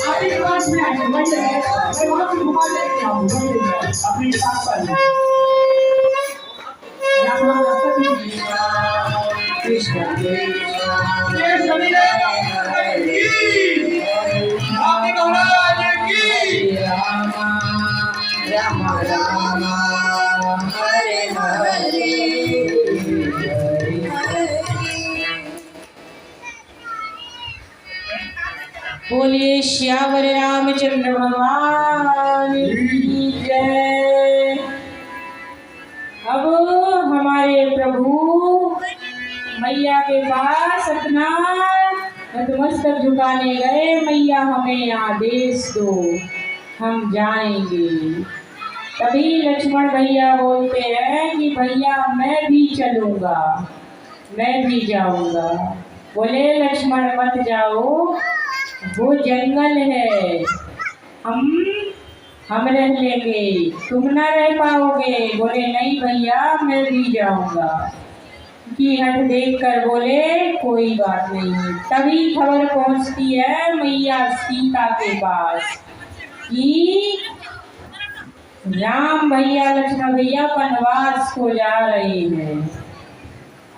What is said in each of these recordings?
आपके पास में आएंगे वहीं रहेंगे, मैं वहाँ से घुमा लेके आऊँगा अपने साथ पर। कृष्ण राम राम हरे हरे बोलिए श्यावर रामचंद्र भगवान की जय। अब हमारे प्रभु मैया के पास अपना नतमस्तक झुकाने गए। मैया हमें आदेश दो, हम जाएंगे। तभी लक्ष्मण भैया बोलते हैं कि भैया मैं भी चलूँगा, मैं भी जाऊँगा। बोले लक्ष्मण मत जाओ, वो जंगल है, हम रह लेंगे, तुम ना रह पाओगे। बोले नहीं भैया मैं भी जाऊँगा। की हट देख कर बोले कोई बात नहीं। तभी खबर पहुँचती है मैया सीता के पास कि राम भैया लक्ष्मण भैया वनवास को जा रहे हैं।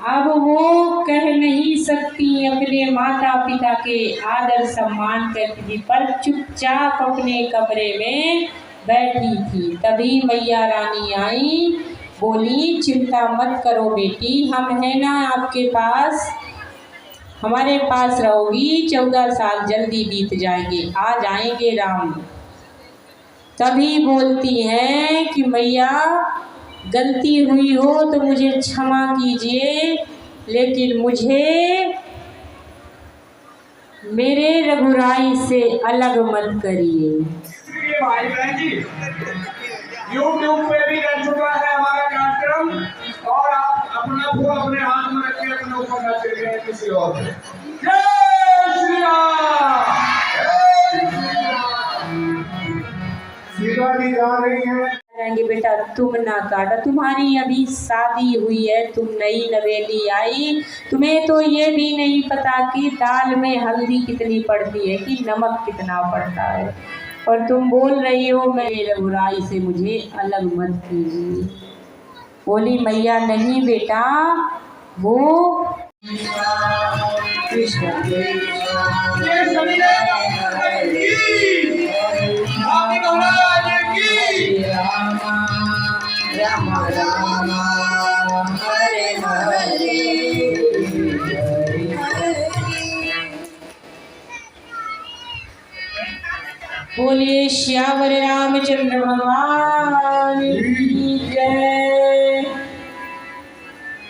अब वो कह नहीं सकती अपने माता पिता के आदर सम्मान करती, पर चुपचाप अपने कमरे में बैठी थी। तभी मैया रानी आई, बोली चिंता मत करो बेटी, हम है ना आपके पास, हमारे पास रहोगी। 14 साल जल्दी बीत जाएंगे, आ जाएंगे राम। तभी बोलती हैं कि मैया गलती हुई हो तो मुझे क्षमा कीजिए, लेकिन मुझे मेरे रघुराई से अलग मत करिए। भाई बहन जी, YouTube पे भी रह चुका है हमारा कार्यक्रम, और आप अपना फूल अपने हाथ में रख के अपने ऊपर न चलिए किसी और से। जय श्री राम। सीता जी जा रही है। कहेंगे बेटा तुम ना काटा, तुम्हारी अभी शादी हुई है, तुम नई नवेली आई, तुम्हें तो ये भी नहीं पता कि दाल में हल्दी कितनी पड़ती है कि नमक कितना पड़ता है, और तुम बोल रही हो मेरे रघुराई से मुझे अलग मत कीजिए। बोली मैया नहीं बेटा, वो कृष्ण राम राम हरे हरे। बोलिए श्यावर रामचंद्र भगवान की जय।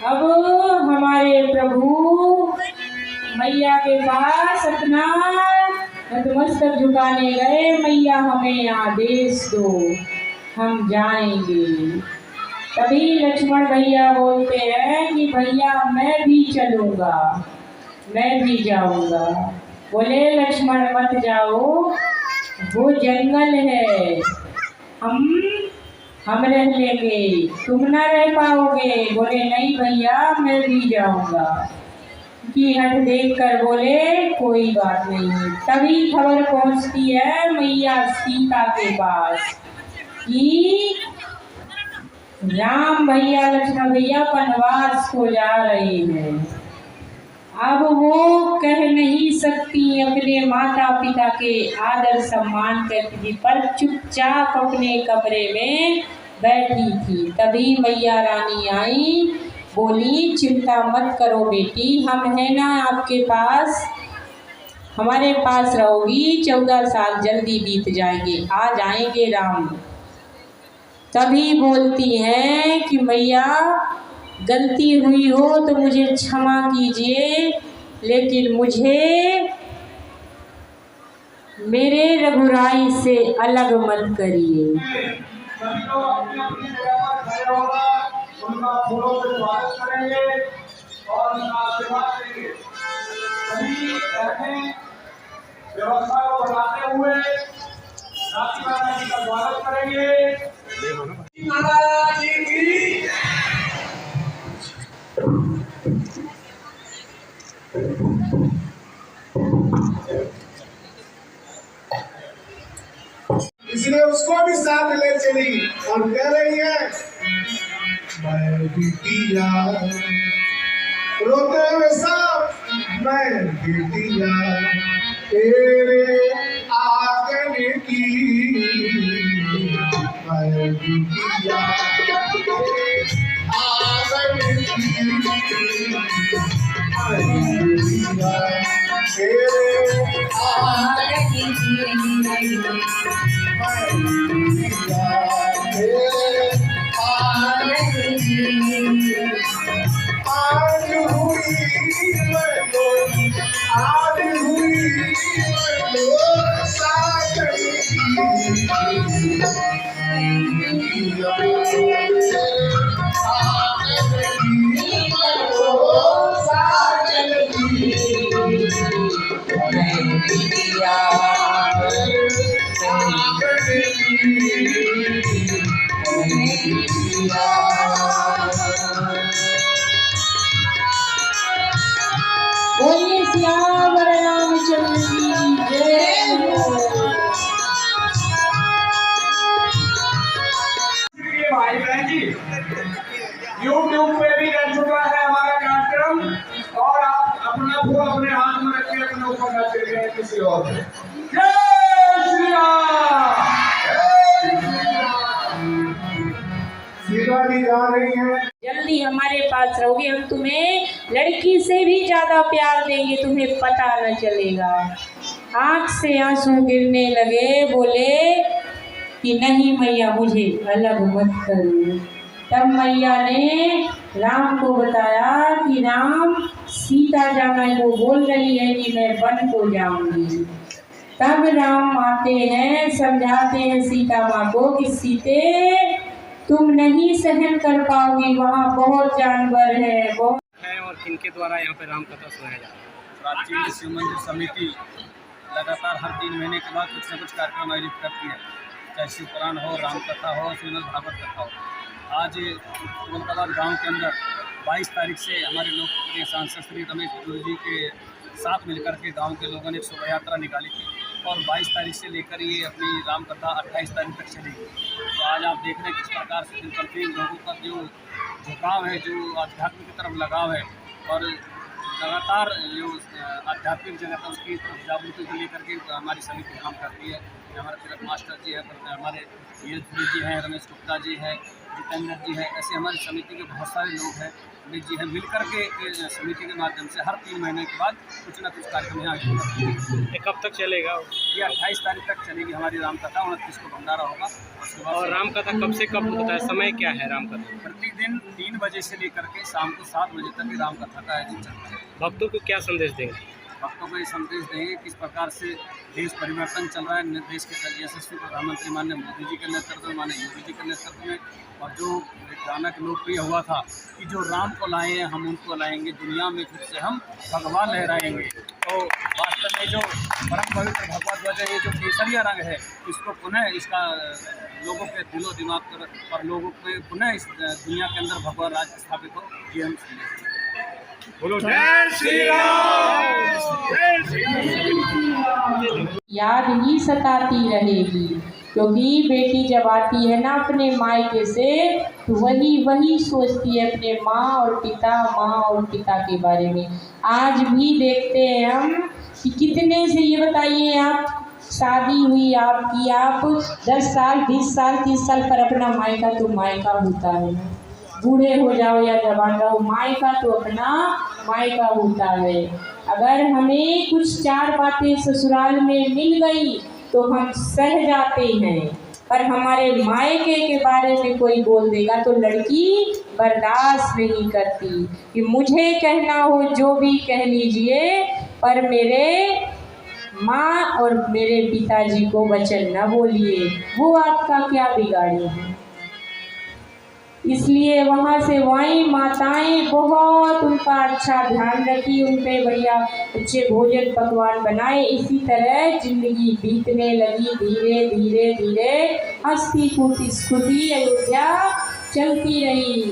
अब हमारे प्रभु मैया के पास अपना नतमस्तक झुकाने गए। मैया हमें आदेश दो, हम जाएंगे। तभी लक्ष्मण भैया बोलते हैं कि भैया मैं भी चलूँगा, मैं भी जाऊँगा। बोले लक्ष्मण मत जाओ, वो जंगल है, हम रह लेंगे, तुम ना रह पाओगे। बोले नहीं भैया मैं भी जाऊँगा। की हट देख कर बोले कोई बात नहीं। तभी खबर पहुँचती है मैया सीता के पास कि राम भैया लक्ष्मण भैया वनवास को जा रहे हैं। अब वो कह नहीं सकती अपने माता पिता के आदर सम्मान करती, पर चुपचाप अपने कमरे में बैठी थी। तभी मैया रानी आई, बोली चिंता मत करो बेटी, हम है ना आपके पास, हमारे पास रहोगी। 14 साल जल्दी बीत जाएंगे, आ जाएंगे राम। तभी बोलती हैं कि मैया गलती हुई हो तो मुझे क्षमा कीजिए, लेकिन मुझे मेरे रघुराई से अलग मत करिए। सभी लोग अपनी अपनी जगह पर खड़े होकर उनका फूलों से स्वागत करेंगे और उनका आशीर्वाद देंगे। सभी बैठे व्यवस्था को बनाते हुए राखी महाराज जी का स्वागत करेंगे। महाराज जी की उसको भी साथ ले चली और कह रही है, मैं बिटिया रोते हुए सब, मैं बिटिया तेरे आंगन की, मैं बिटिया तेरे आंगन की, मैं बिटिया तेरे आंगन की, आज हुई साजन बोलिए सियावर रामचंद्र की जय हो। भाई बहन जी, YouTube पे भी रह चुका है हमारा कार्यक्रम, और आप अपना फूल अपने हाथ में रख के अपने ऊपर न चले गए किसी और से। जय श्री राम। शिवाजी जा रही है, जल्दी हमारे पास रहोगे, हम तुम्हें लड़की से भी ज्यादा प्यार देंगे, तुम्हें पता न चलेगा। आंख से आंसू गिरने लगे, बोले कि नहीं मैया मुझे अलग मत करो। तब मैया ने राम को बताया कि राम सीता जाना वो बोल रही है कि मैं वन को जाऊंगी। तब राम आते हैं, समझाते हैं सीता माँ को कि सीते तुम नहीं सहन कर पाओगी, वहाँ बहुत जानवर है, बहुत है। और किनके द्वारा यहाँ पे राम कथा सुनाया जा रहा है? प्राचीन शिव मंदिर समिति लगातार हर 3 महीने के बाद कुछ न कुछ कार्यक्रम आयोजित करती है, चाहे शिव पुराण हो, राम कथा हो, श्रीमद् भागवत कथा हो। आज मुल्काबाद गांव के अंदर 22 तारीख से हमारे लोकप्रिय सांसद श्री रमेश गुरु जी के साथ मिलकर के गांव के लोगों ने एक शोभा यात्रा निकाली थी, और 22 तारीख से लेकर ये अपनी राम कथा 28 तारीख तक चलेगी। तो आज आप देख रहे हैं किस प्रकार से दिन प्रतिदिन लोगों का जो झुकाव है, जो आध्यात्म की तरफ लगाव है, और लगातार जो आध्यात्मिक जगत है उसकी तरफ जागृति को लेकर के हमारी समिति काम करती है। हमारे तीरथ मास्टर जी है, हमारे जी हैं, रमेश गुप्ता जी है, जितेंद्र जी है, ऐसे हमारी समिति के बहुत सारे लोग हैं, अमित जी हैं, मिलकर के समिति के माध्यम से हर 3 महीने के बाद कुछ ना कुछ कार्यक्रम यहाँ आयोजित करते हैं। ये कब तक चलेगा? ये 28 तारीख तक चलेगी हमारी राम कथा, 29 को भंडारा होगा। उसके बाद और राम कथा कब से कब होता है? समय क्या है राम कथा? प्रतिदिन 3 बजे से लेकर के शाम को 7 बजे तक ये राम कथा का आयोजन चलता है। भक्तों को क्या संदेश देंगे? भक्तों को ये संदेश देंगे किस प्रकार से देश परिवर्तन चल रहा है, देश के यशस्वी प्रधानमंत्री माननीय मोदी जी के नेतृत्व में, माननीय योगी जी के नेतृत्व में, और जो एक गाना के लोकप्रिय हुआ था कि जो राम को लाए हैं हम उनको लाएंगे, दुनिया में फिर से हम भगवान लहराएंगे। तो वास्तव में जो परम पवित्र भगवा ध्वज है, ये जो केसरिया रंग है, इसको पुनः इसका लोगों के दिलो दिमाग पर लोगों पे पुनः इस दुनिया के अंदर भगवान राज स्थापित हो, ये हम बोलो जय श्री राम। याद ही सताती रहेगी, क्योंकि बेटी जब आती है ना अपने मायके से तो वही सोचती है अपने माँ और पिता के बारे में। आज भी देखते हैं हम कि कितने से, ये बताइए आप, शादी हुई आपकी, आप 10 साल 20 साल 30 साल पर अपना मायका तो मायका होता है, बूढ़े हो जाओ या जवान रहो, मायका तो अपना मायका होता है। अगर हमें कुछ 4 बातें ससुराल में मिल गई तो हम सह जाते हैं, पर हमारे मायके के बारे में कोई बोल देगा तो लड़की बर्दाश्त नहीं करती कि मुझे कहना हो जो भी कह लीजिए, पर मेरे माँ और मेरे पिताजी को वचन न बोलिए, वो आपका क्या बिगाड़े हैं। इसलिए वहाँ से वहीं माताएं बहुत उनका अच्छा ध्यान रखी, उन पे बढ़िया अच्छे भोजन पकवान बनाए। इसी तरह जिंदगी बीतने लगी, धीरे धीरे धीरे हंसती खुशी अयोध्या चलती रही।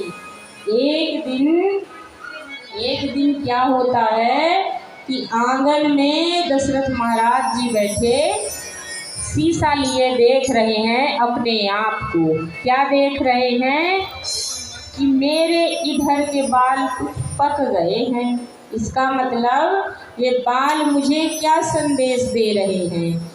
एक दिन क्या होता है कि आंगन में दशरथ महाराज जी बैठे, शीशा लिए देख रहे हैं अपने आप को। क्या देख रहे हैं? कि मेरे इधर के बाल पक गए हैं। इसका मतलब ये बाल मुझे क्या संदेश दे रहे हैं?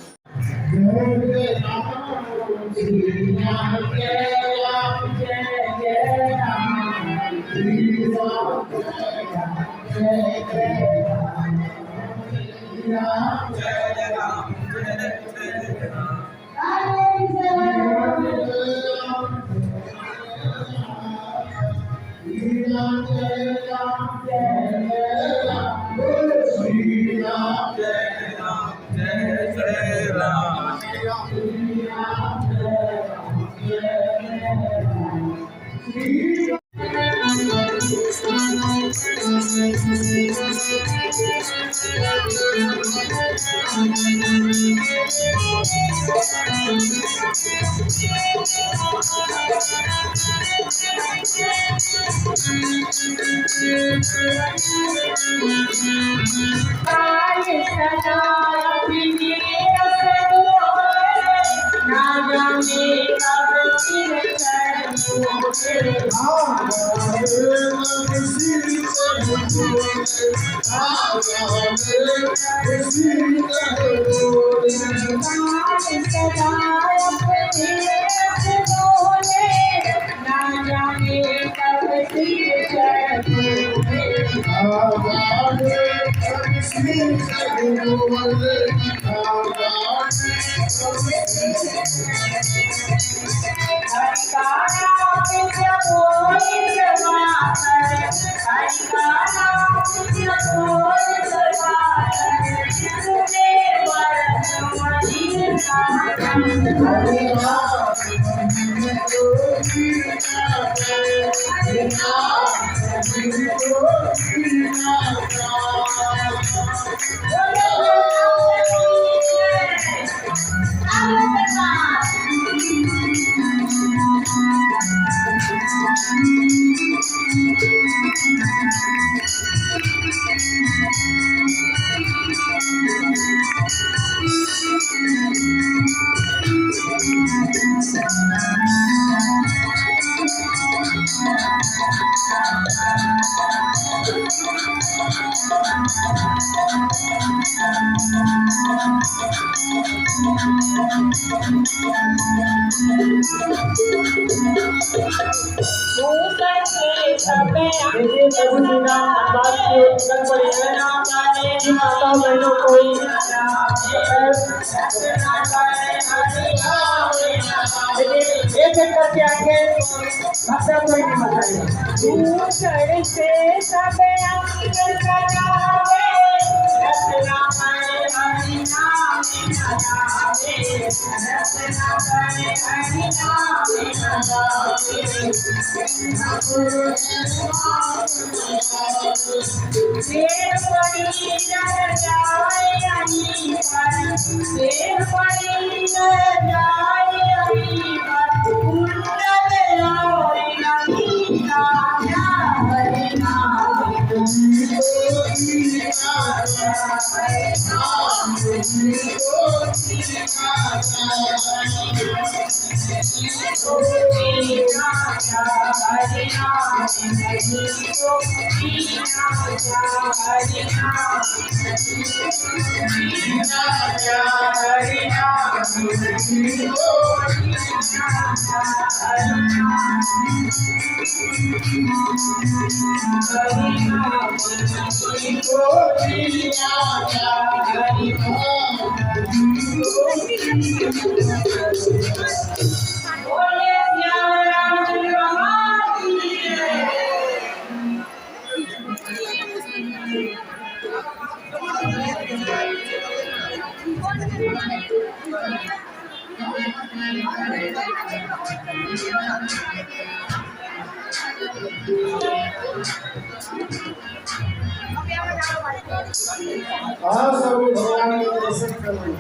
और सभी भगवान के दर्शन करें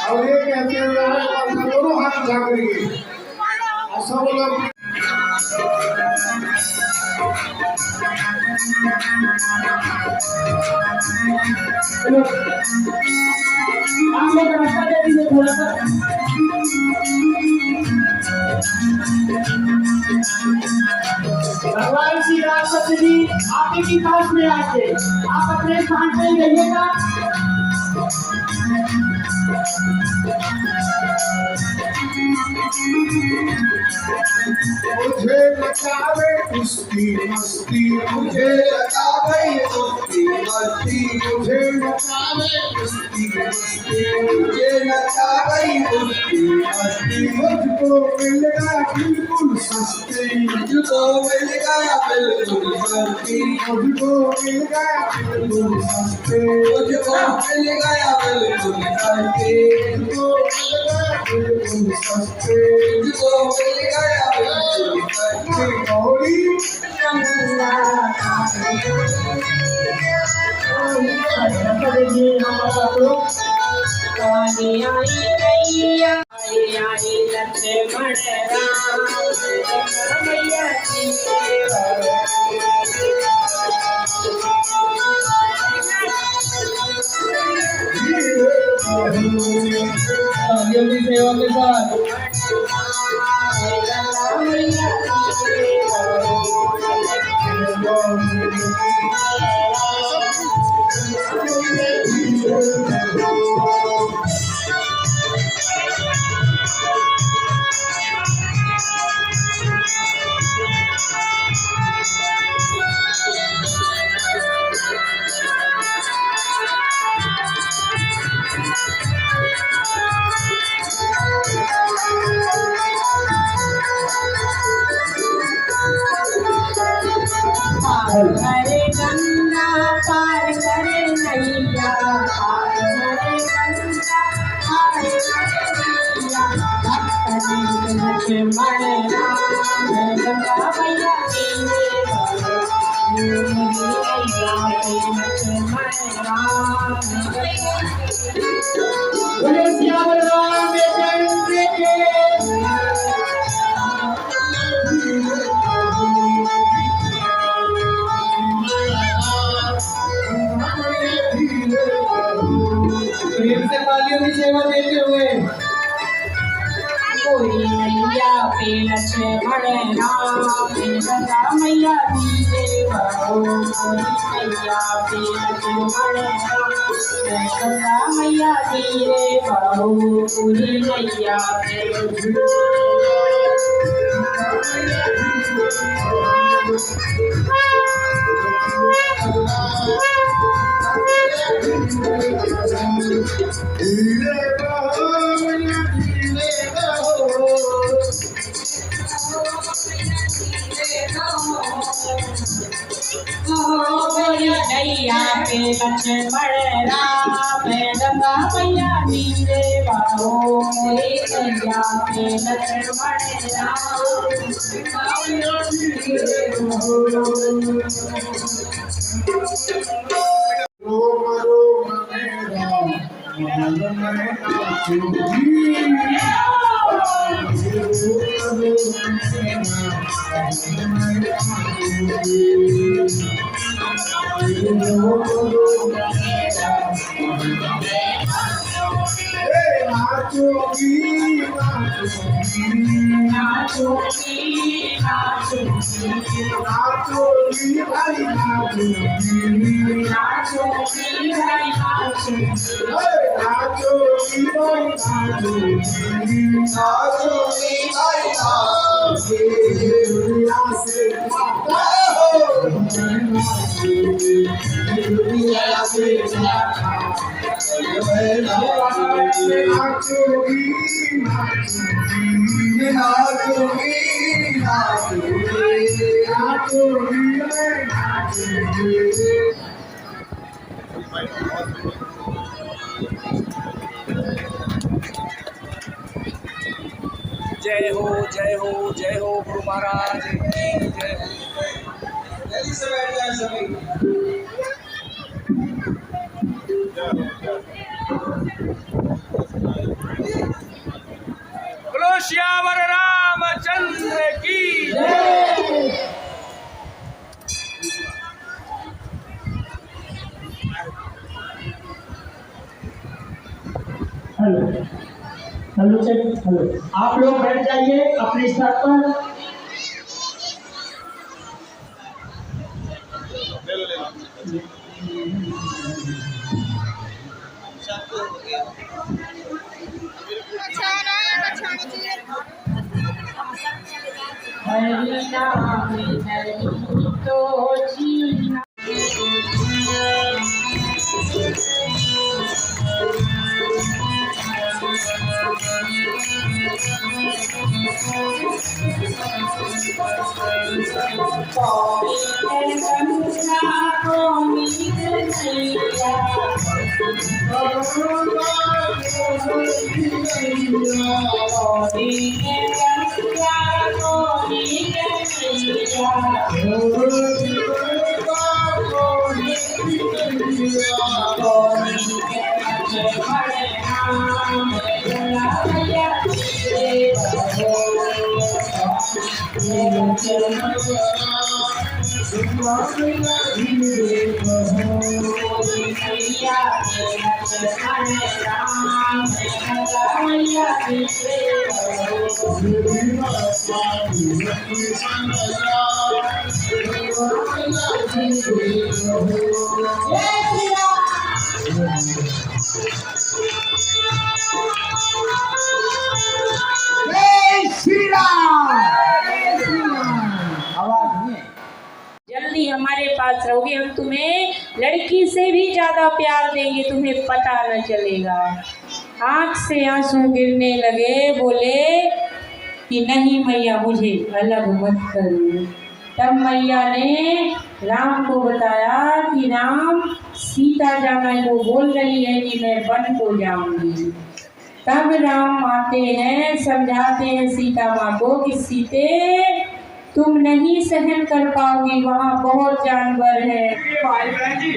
और ये कहते हुए दोनों हाथ उठा करिए और सब लोग चलो आप लोग रास्ता दे दीजिए थोड़ा सा। भगवान श्री रामचंद्र जी आपके की पास में आके आप अपने स्थान पे ही रहिएगा। मुझे नचावे उसकी मस्ती, मुझे नचावे उसकी मस्ती, मुझे नचावे उसकी मस्ती, मुझे नचावे उसकी मस्ती। मुझको मिल गया बिल्कुल सस्ती, मुझको मिल गया बिल्कुल सस्ती, मुझको मिल गया बिल्कुल सस्ती, मुझको मिल गया बिल्कुल सस्ती, मुझको मिल गया बिल्कुल सस्ती, मुझको मिल गया बिल्कुल सस्ती। गौरी लक्ष्मण राम मैया की सेवा के साथ करे गंगा पार करे नैया, पार करे गंगा पार करे नैया। लक्ष्मण राम गंगा मैया लक्ष्मण राम। बोले श्याम राम चंद्र के प्रेम से तालियों की सेवा देते हुए कोई नैया पे लक्ष्मण राम गंगा मैया दीजे बहो। कोई नैया पे लक्ष्मण राम गंगा मैया दीजे बहो। पूरी नैया पे नैया पे लक्ष्मण राम गंगा मैया दीजे बहो। नैया पे लक्ष्मण रोम रोम मेरा मन में जय हो जय हो जय हो गुरु महाराज की जय हो। जल्दी से बैठ जाए सभी। बोलो श्यावर रामचंद्र की जय। Hello hello check hello. आप लोग बैठ जाइए अपने स्थान पर। हरि नाम हरि तो जीना। जल्दी हमारे पास रहोगे, हम तुम्हें लड़की से भी ज्यादा प्यार देंगे, तुम्हें पता न चलेगा। आंख से आंसू गिरने लगे, बोले कि नहीं मैया मुझे अलग मत करो। तब मैया ने राम को बताया कि राम सीता जाना को बोल रही है कि मैं वन को जाऊंगी। तब राम आते हैं, समझाते हैं सीता माँ को कि सीते तुम नहीं सहन कर पाओगी, वहाँ बहुत जानवर है। भाई बहन जी,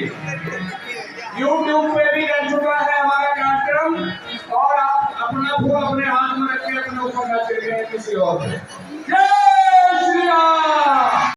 यूट्यूब पे भी रह चुका है हमारा कार्यक्रम, और आप अपना फूल अपने हाथ में रख के अपने ऊपर न चले किसी और। जय श्री राम।